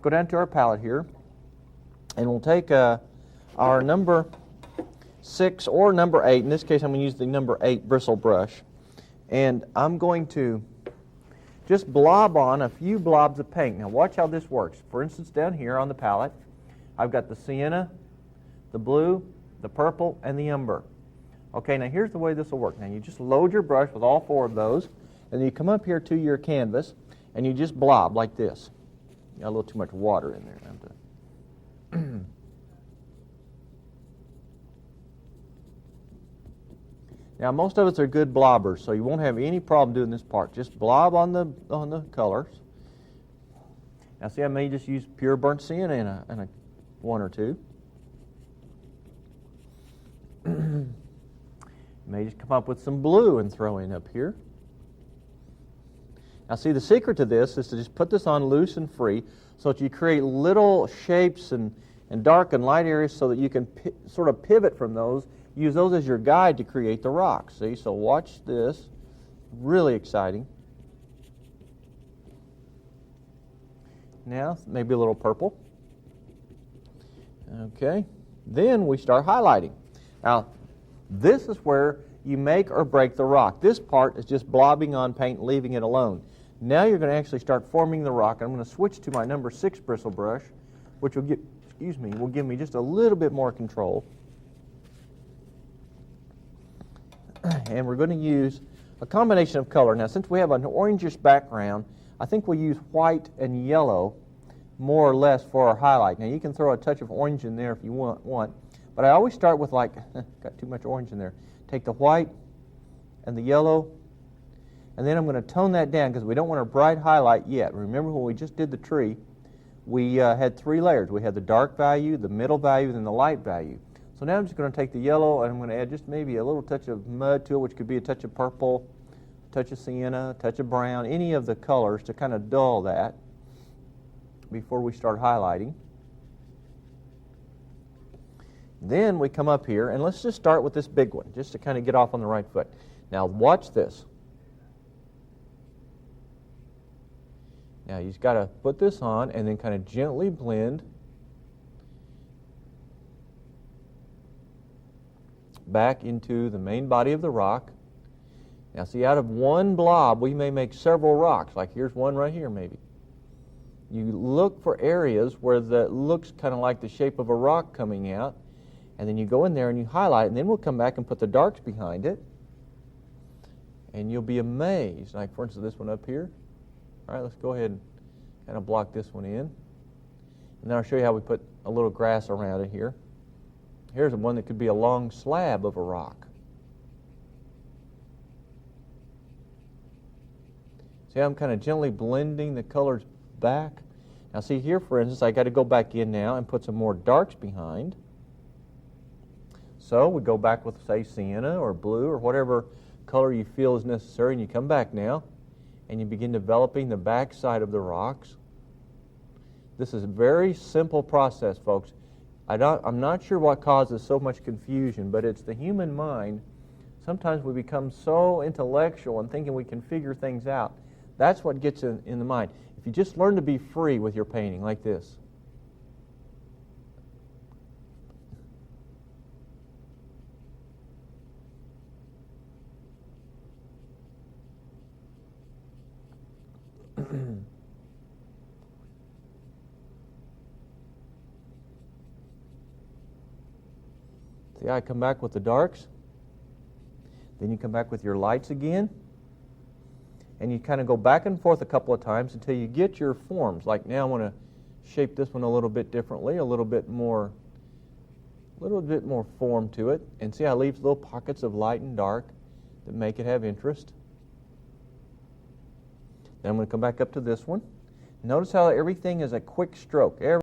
go down to our palette here, and we'll take our number 6 or number 8. In this case, I'm going to use the number 8 bristle brush. And I'm going to just blob on a few blobs of paint. Now watch how this works. For instance, down here on the palette, I've got the sienna, the blue, the purple, and the umber. Okay, now here's the way this will work. Now you just load your brush with all 4 of those, and then you come up here to your canvas, and you just blob like this. You got a little too much water in there. Now most of us are good blobbers, so you won't have any problem doing this part. Just blob on the colors. Now see, I may just use pure burnt sienna in a 1 or 2. May just come up with some blue and throw in up here. Now see, the secret to this is to just put this on loose and free so that you create little shapes and dark and light areas so that you can sort of pivot from those. Use those as your guide to create the rocks. See, so watch this. Really exciting. Now, maybe a little purple. Okay. Then we start highlighting. Now, this is where you make or break the rock. This part is just blobbing on paint and leaving it alone. Now you're going to actually start forming the rock. I'm going to switch to my number 6 bristle brush, which will give me just a little bit more control. And we're going to use a combination of color. Now, since we have an orangish background, I think we'll use white and yellow more or less for our highlight. Now, you can throw a touch of orange in there if you want, but I always start with, like, got too much orange in there. Take the white and the yellow, and then I'm going to tone that down because we don't want a bright highlight yet. Remember when we just did the tree, we had 3 layers. We had the dark value, the middle value, and the light value. So now I'm just going to take the yellow and I'm going to add just maybe a little touch of mud to it, which could be a touch of purple, a touch of sienna, a touch of brown, any of the colors to kind of dull that before we start highlighting. Then we come up here and let's just start with this big one just to kind of get off on the right foot. Now watch this. Now you've got to put this on and then kind of gently blend back into the main body of the rock. Now see, out of one blob we may make several rocks, like here's one right here maybe. You look for areas where that looks kind of like the shape of a rock coming out, and then you go in there and you highlight it, and then we'll come back and put the darks behind it, and you'll be amazed. Like for instance this one up here. All right, let's go ahead and kind of block this one in, and then I'll show you how we put a little grass around it here. Here's one that could be a long slab of a rock. See how I'm kind of gently blending the colors back? Now see here, for instance, I got to go back in now and put some more darks behind. So we go back with, say, sienna or blue or whatever color you feel is necessary, and you come back now and you begin developing the back side of the rocks. This is a very simple process, folks. I'm not sure what causes so much confusion, but it's the human mind. Sometimes we become so intellectual and thinking we can figure things out. That's what gets in the mind. If you just learn to be free with your painting like this. See, I come back with the darks, then you come back with your lights again, and you kind of go back and forth a couple of times until you get your forms. Like now I want to shape this one a little bit differently, a little bit more form to it, and see how it leaves little pockets of light and dark that make it have interest. Then I'm going to come back up to this one. Notice how everything is a quick stroke.